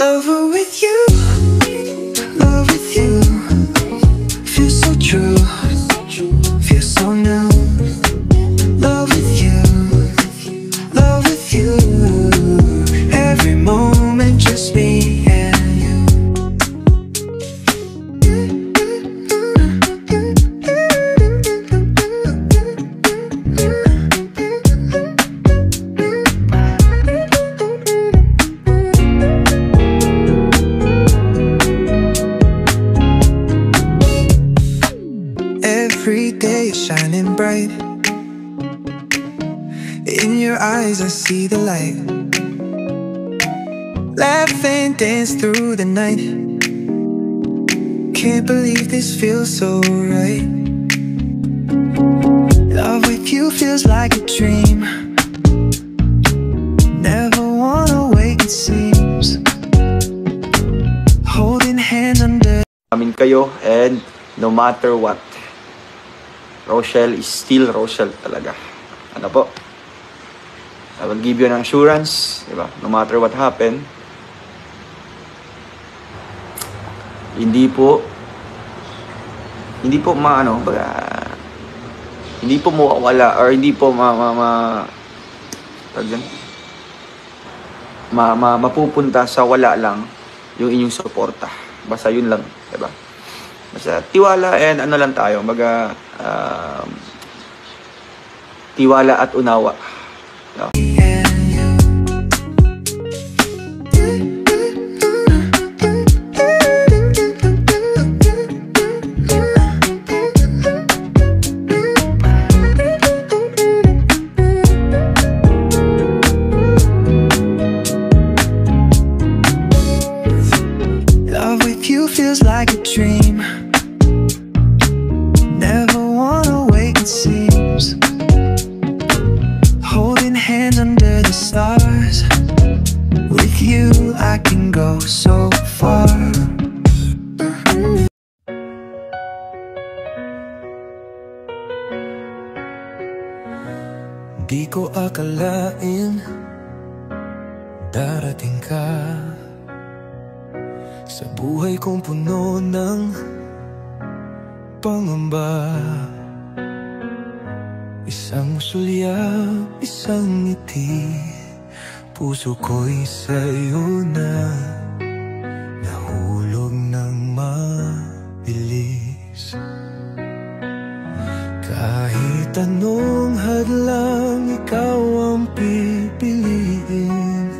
Lover with you, love with you. Feel so true, feel so new. Love with you, love with you. Every moment just me and you. Every day is shining bright. In your eyes I see the light. Laugh and dance through the night. Can't believe this feels so right. Love with you feels like a dream. Never wanna wake, it seems. Holding hands under Amin kayo, and no matter what, Rochelle is still Rochelle talaga. Ano po? I will give you an assurance, di ba? No matter what happen, hindi po hindi po mawawala or hindi po mapupunta sa wala lang yung inyong suporta. Basta yun lang, di ba? Basta tiwala and ano lang tayo, tiwala at unawa. No? Love with you feels like a dream. Never wanna wake, it seems. Holding hands under the stars. With you I can go so far. Di ko akalain darating ka sa buhay kong puno ng pangamba. Isang sulyap, isang ngiti, puso ko'y sa'yo na nahulog ng mabilis. Kahit anong hadlang, ikaw ang pipiliin.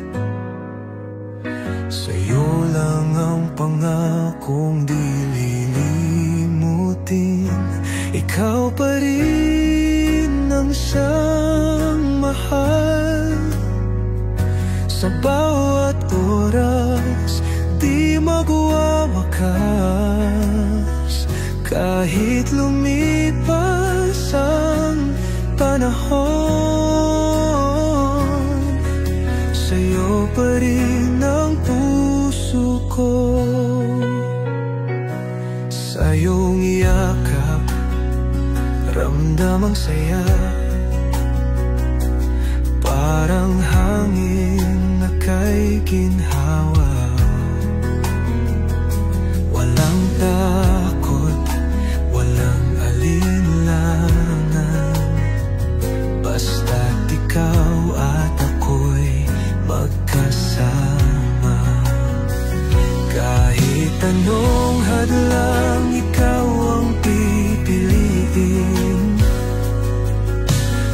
Sa'yo lang ang pangakong di lilimutin. Ikaw pa rin ang siyang mahal. Sa bawat oras, di magwawakas. Kahit lumipas ang panahon, sa'yo pa rin ang puso ko. Sa iyong yakap, ramdam ang saya. Parang hangin na kay ginhawa. Walang takot, walang alinlangan. Basta't ikaw at ako'y magkasama. Kahit anong hadlang, ikaw ang pipiliin.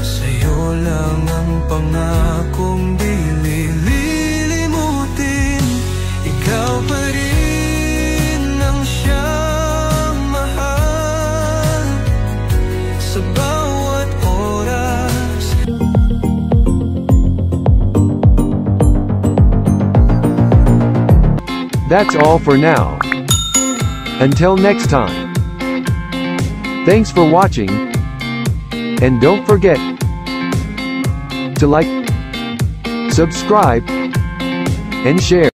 Sa'yo lang ang pangakong di lilimutin. Ikaw pa rin ang siyang mahal. Sa bawat oras. That's all for now. Until next time. Thanks for watching. And don't forget to like, subscribe, and share.